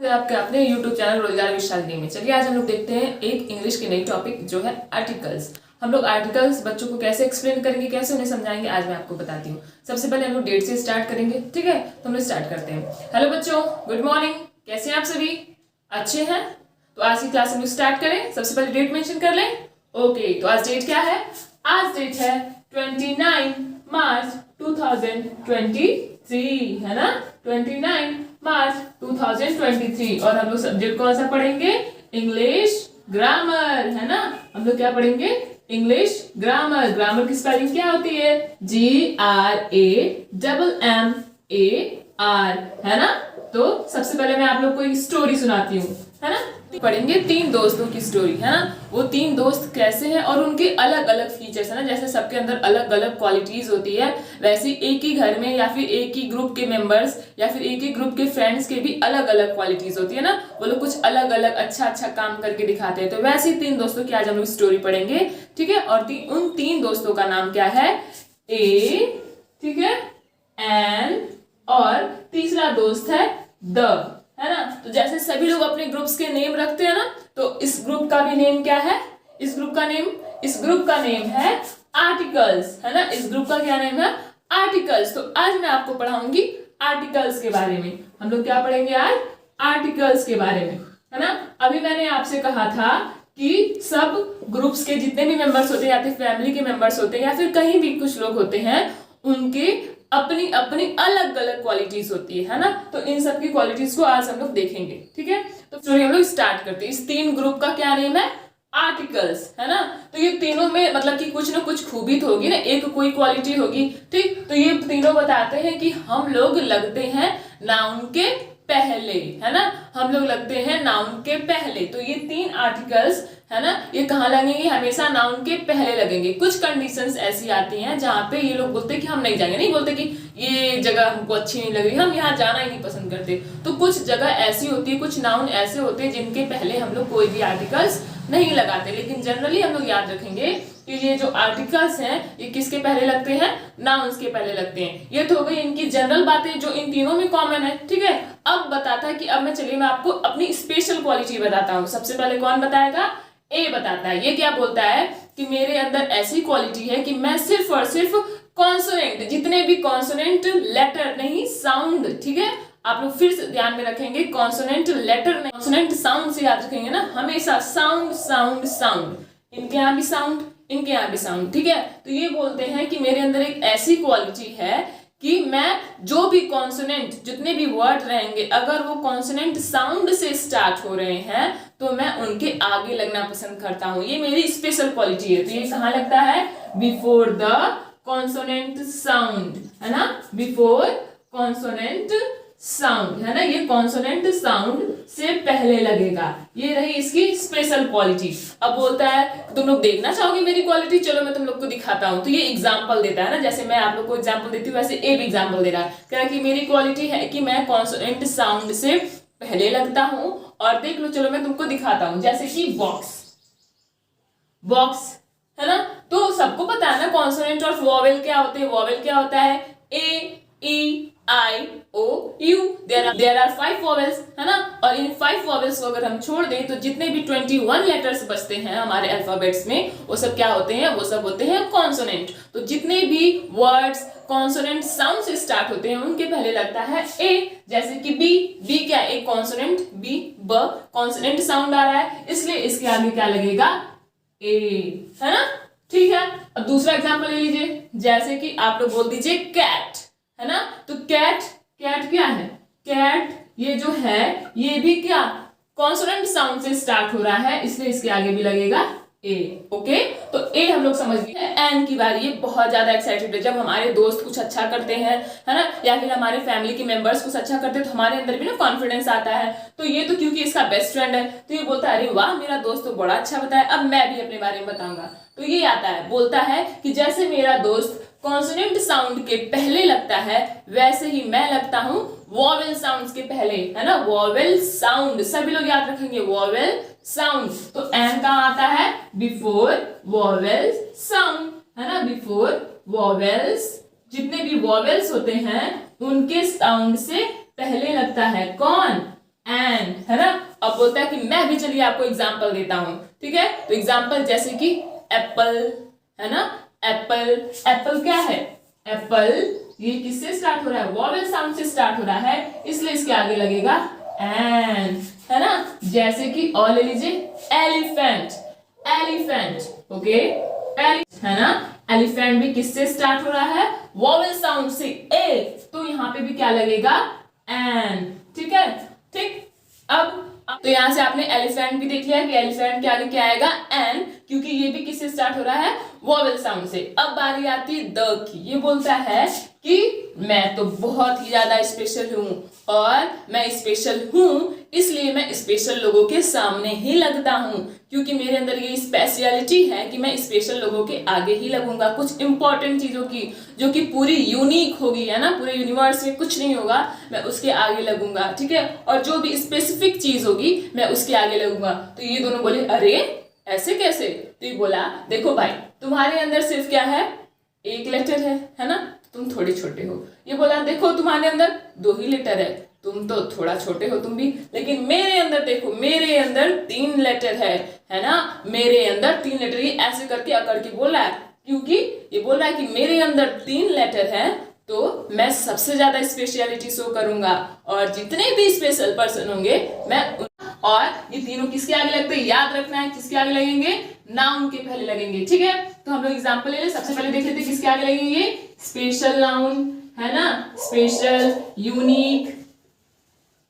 आपके अपने YouTube channel रोजगार विशालिनी में। चलिए आज हम लोग देखते हैं एक इंग्लिश की नई टॉपिक जो है आर्टिकल्स। हम लोग आर्टिकल्स बच्चों को कैसे एक्सप्लेन करेंगे, कैसे उन्हें समझाएंगे, आज मैं आपको बताती हूँ। सबसे पहले हम लोग डेट से स्टार्ट करेंगे, ठीक है? तो हम लोग स्टार्ट करते हैं। हेलो बच्चों, गुड मॉर्निंग। कैसे हैं आप सभी? अच्छे हैं? तो आज की क्लास हम लोग स्टार्ट करें। सबसे पहले डेट मेंशन कर लें। ओके, तो आज डेट क्या है? आज डेट है 29 मार्च 2023, है ना? 29 मार्च 2023। और हम लोग सब्जेक्ट कौन सा पढ़ेंगे? इंग्लिश ग्रामर, है ना? हम लोग क्या पढ़ेंगे? English grammar. ग्रामर की स्पेलिंग क्या होती है? GRAMMAR, है ना? तो सबसे पहले मैं आप लोग को एक स्टोरी सुनाती हूँ, है ना? पढ़ेंगे तीन दोस्तों की स्टोरी, है ना? वो तीन दोस्त कैसे हैं और उनके अलग अलग फीचर्स, है ना? जैसे सबके अंदर अलग अलग क्वालिटीज होती है, वैसे एक ही घर में या फिर एक ही ग्रुप के मेंबर्स या फिर एक ही ग्रुप के फ्रेंड्स के भी अलग अलग क्वालिटीज होती है ना? वो लोग कुछ अलग अलग अच्छा अच्छा काम करके दिखाते हैं। तो वैसे ही तीन दोस्तों की आज हम लोग स्टोरी पढ़ेंगे, ठीक है? और उन तीन दोस्तों का नाम क्या है? ए, ठीक है, एन, और तीसरा दोस्त है द, है ना? तो जैसे सभी लोग अपने ग्रुप्स के नेम रखते हैं ना, तो इस ग्रुप का भी नेम क्या है? इस ग्रुप का नेम है आर्टिकल्स, है ना? इस ग्रुप का क्या नेम है? आर्टिकल्स। तो आज मैं आपको पढ़ाऊंगी आर्टिकल्स के बारे में। हम लोग क्या पढ़ेंगे आज? आर्टिकल्स के बारे में, है ना? अभी मैंने आपसे कहा था कि सब ग्रुप्स के जितने भी मेंबर्स होते हैं या फिर फैमिली के मेंबर्स होते हैं या फिर कहीं भी कुछ लोग होते हैं, उनके अपनी अपनी अलग अलग क्वालिटीज होती है ना? तो इन सब की क्वालिटीज को आज हम लोग देखेंगे, ठीक है? तो स्टोरी हम लोग स्टार्ट करते हैं। इस तीन ग्रुप का क्या नेम है? आर्टिकल्स, है ना? तो ये तीनों में मतलब कि कुछ ना कुछ खूबी तो होगी ना, एक कोई क्वालिटी होगी, ठीक? तो ये तीनों बताते हैं कि हम लोग लगते हैं नाउन के पहले, है ना? हम लोग लगते हैं नाउन के पहले। तो ये तीन आर्टिकल्स, है ना, ये कहाँ लगेंगे? हमेशा नाउन के पहले लगेंगे। कुछ कंडीशंस ऐसी आती हैं जहां पे ये लोग बोलते हैं कि हम नहीं जाएंगे, नहीं बोलते कि ये जगह हमको अच्छी नहीं लग रही, हम यहाँ जाना ही नहीं पसंद करते। तो कुछ जगह ऐसी होती है, कुछ नाउन ऐसे होते हैं जिनके पहले हम लोग कोई भी आर्टिकल्स नहीं लगाते। लेकिन जनरली हम लोग याद रखेंगे कि ये जो आर्टिकल्स हैं ये किसके पहले लगते हैं? नाउन्स के पहले लगते हैं। ये तो हो गई इनकी जनरल बातें जो इन तीनों में कॉमन है, ठीक है? अब बताता है कि अब मैं चलिए मैं आपको अपनी स्पेशल क्वालिटी बताता हूँ। सबसे पहले कौन बताएगा? ए बताता है। ये क्या बोलता है कि मेरे अंदर ऐसी क्वालिटी है कि मैं सिर्फ और सिर्फ कॉन्सोनेंट, जितने भी कॉन्सोनेंट, लेटर नहीं साउंड, ठीक है? आप लोग फिर से ध्यान में रखेंगे, कॉन्सोनेंट लेटर नहीं, कॉन्सोनेंट साउंड से याद रखेंगे ना हमेशा। साउंड साउंड साउंड, इनके यहाँ भी साउंड, इनके यहाँ भी साउंड, ठीक है? तो ये बोलते हैं कि मेरे अंदर एक ऐसी क्वालिटी है कि मैं जो भी कॉन्सोनेंट, जितने भी वर्ड रहेंगे, अगर वो कॉन्सोनेंट साउंड से स्टार्ट हो रहे हैं तो मैं उनके आगे लगना पसंद करता हूं। ये मेरी स्पेशल क्वालिटी है। तो ये कहाँ लगता है? बिफोर द कॉन्सोनेंट साउंड, है ना? बिफोर कॉन्सोनेंट साउंड, है ना? ये कॉन्सोनेंट साउंड से पहले लगेगा। ये रही इसकी स्पेशल क्वालिटी। अब बोलता है तुम लोग देखना चाहोगे मेरी क्वालिटी? चलो मैं तुम लोग को दिखाता हूं। तो ये एग्जांपल देता है ना, जैसे मैं आप लोग को एग्जांपल देती हूँ वैसे ए भी एग्जांपल दे रहा है। कह रहा है कि मेरी क्वालिटी है कि मैं कॉन्सोनेंट साउंड से पहले लगता हूं। और देख लो, चलो मैं तुमको दिखाता हूं। जैसे कि बॉक्स, बॉक्स, है ना? तो सबको पता है ना कॉन्सोनेंट और वोवेल क्या होते हैं। वोवेल क्या होता है? ए, ई, आई, ओ, यू। देयर आर 5 वोवेल्स, है ना? और इन 5 वोवेल्स को अगर हम छोड़ दें तो जितने भी 21 लेटर्स बचते हैं हमारे अल्फाबेट्स में, वो सब क्या होते हैं? वो सब होते हैं कॉन्सोनेंट। तो जितने भी वर्ड्स कॉन्सोनेंट साउंड से स्टार्ट होते हैं उनके पहले लगता है ए। जैसे कि बी, बी क्या? एक कॉन्सोनेंट, बी, ब, कॉन्सोनेंट साउंड आ रहा है, इसलिए इसके आगे क्या लगेगा? ए, है ना? ठीक है। अब दूसरा एग्जांपल ले लीजिए। जैसे कि आप लोग बोल दीजिए कैट, है ना? तो कैट, कैट क्या है? कैट ये जो है ये भी क्या? कॉन्सोनेंट साउंड से स्टार्ट हो रहा है, इसलिए इसके आगे भी लगेगा ए। ओके, तो ए हम लोग समझ गए। एन की बारी। ये बहुत ज्यादा एक्साइटेड है जब हमारे दोस्त कुछ अच्छा करते हैं, है ना? या फिर हमारे फैमिली के मेंबर्स कुछ अच्छा करते हैं तो हमारे अंदर भी ना कॉन्फिडेंस आता है। तो ये तो क्योंकि इसका बेस्ट फ्रेंड है तो ये बोलता है अरे वाह मेरा दोस्त तो बड़ा अच्छा बताया, अब मैं भी अपने बारे में बताऊंगा। तो ये आता है, बोलता है कि जैसे मेरा दोस्त कॉन्सोनेंट साउंड के पहले लगता है वैसे ही मैं लगता हूं वोवेल साउंड्स के पहले, है ना? वोवेल साउंड, सभी लोग याद रखेंगे, वोवेल साउंड। तो एन कहाँ आता है? बिफोर वोवेल साउंड, है ना? बिफोर वोवेल्स, जितने भी वोवेल्स होते हैं उनके साउंड से पहले लगता है कौन? एन, बोलता है कि मैं भी चलिए आपको एग्जाम्पल देता हूं, ठीक है। तो एग्जाम्पल जैसे कि एप्पल, है ना, एप्पल, एप्पल क्या है, एप्पल ये किससे स्टार्ट हो रहा है, वॉवेल साउंड से स्टार्ट हो रहा है, इसलिए इसके आगे लगेगा एन, है ना। जैसे कि और ले लीजिए एलिफेंट, एलिफेंट, ओके, है ना, एलिफेंट भी किससे स्टार्ट हो रहा है, वॉवेल साउंड से, ए, तो यहां पे भी क्या लगेगा, एन, ठीक है, ठीक। अब तो यहां से आपने एलिफेंट भी देख लिया कि एलिफेंट के आगे क्या आएगा, एन, क्योंकि ये भी किससे स्टार्ट हो रहा है, वॉवेल साउंड से। अब बारी आती है द की, ये बोलता है कि मैं तो बहुत ही ज्यादा स्पेशल हूं और मैं स्पेशल हूं इसलिए मैं स्पेशल लोगों के सामने ही लगता हूं, क्योंकि मेरे अंदर ये स्पेशलिटी है कि मैं स्पेशल लोगों के आगे ही लगूंगा, कुछ इंपॉर्टेंट चीजों की जो कि पूरी यूनिक होगी, है ना, पूरे यूनिवर्स में कुछ नहीं होगा, मैं उसके आगे लगूंगा, ठीक है। और जो भी स्पेसिफिक चीज होगी मैं उसके आगे लगूंगा। तो ये दोनों बोले अरे ऐसे कैसे, तो ये बोला देखो भाई तुम्हारे अंदर सिर्फ क्या है, एक लेटर है ना, तुम थोड़े छोटे हो। ये बोला देखो तुम्हारे अंदर 2 ही लेटर है, तुम तो थोड़ा छोटे हो तुम भी, लेकिन मेरे अंदर देखो, मेरे अंदर 3 लेटर है ना, मेरे अंदर 3 लेटर, ये ऐसे करके अकड़ के बोल रहा है, क्योंकि ये बोल रहा है कि मेरे अंदर 3 लेटर है तो मैं सबसे ज्यादा स्पेशलिटी शो करूंगा और जितने भी स्पेशल पर्सन होंगे मैं और ये तीनों किसके आगे लगते हैं, याद रखना है किसके आगे लगेंगे, नाउन के पहले लगेंगे, ठीक है। तो हम लोग एग्जांपल ले ले, सबसे पहले देख लेते हैं किसके आगे लगेंगे, स्पेशल नाउन, है ना, स्पेशल, यूनिक,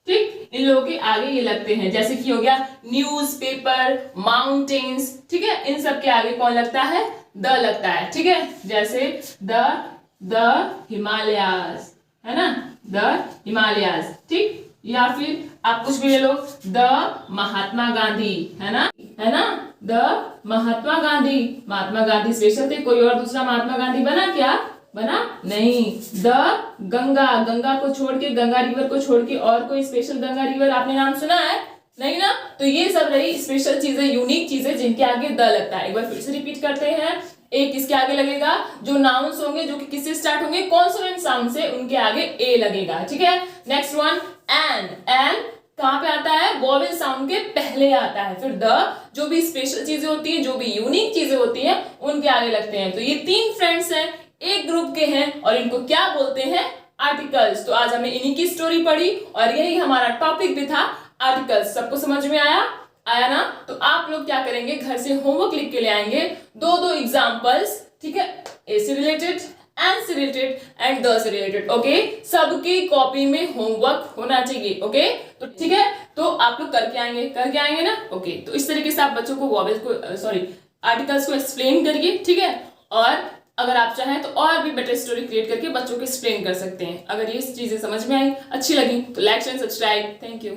ठीक, इन लोगों के आगे ये लगते हैं। जैसे कि हो गया न्यूज़पेपर, माउंटेन्स, ठीक है, इन सब के आगे कौन लगता है, द लगता है, ठीक है। जैसे द हिमालयाज, है ना, द हिमालयाज, ठीक। या फिर आप कुछ भी ले लो, द महात्मा गांधी, है ना, द महात्मा गांधी, महात्मा गांधी स्पेशल थे, कोई और दूसरा महात्मा गांधी बना क्या, बना नहीं। द गंगा, गंगा को छोड़ के, गंगा रिवर को छोड़ के और कोई स्पेशल गंगा रिवर आपने नाम सुना है, नहीं ना। तो ये सब रही स्पेशल चीजें, यूनिक चीजें जिनके आगे द लगता है। एक बार फिर से रिपीट करते हैं, एक किसके आगे लगेगा, जो नाउन्स होंगे जो कि किससे स्टार्ट होंगे, कॉन्सोनेंट साउंड से, उनके आगे ए लगेगा, ठीक है। नेक्स्ट वन एन, एन कहां पे आता है, वॉवेल साउंड के पहले आता है। फिर द, जो भी स्पेशल चीजें होती हैं, जो भी यूनिक चीजें होती हैं, उनके आगे लगते हैं। तो ये 3 फ्रेंड्स हैं, एक ग्रुप के हैं और इनको क्या बोलते हैं, आर्टिकल्स। तो आज हमने इन्हीं की स्टोरी पढ़ी और यही हमारा टॉपिक भी था, आर्टिकल्स। सबको समझ में आया ना। तो आप लोग क्या करेंगे, घर से होमवर्क लिख के ले आएंगे 2-2 एग्जाम्पल्स, ठीक है, ए से रिलेटेड, एन से रिलेटेड एंड द से रिलेटेड, ओके। सबकी कॉपी में होमवर्क होना चाहिए, ओके। तो ठीक है, तो आप लोग करके आएंगे ना, ओके। तो इस तरीके से आप बच्चों को वॉवेल्स को आर्टिकल्स को एक्सप्लेन करिए, ठीक है। और अगर आप चाहें तो और भी बेटर स्टोरी क्रिएट करके बच्चों को एक्सप्लेन कर सकते हैं। अगर ये चीजें समझ में आई, अच्छी लगी तो like share subscribe, thank you.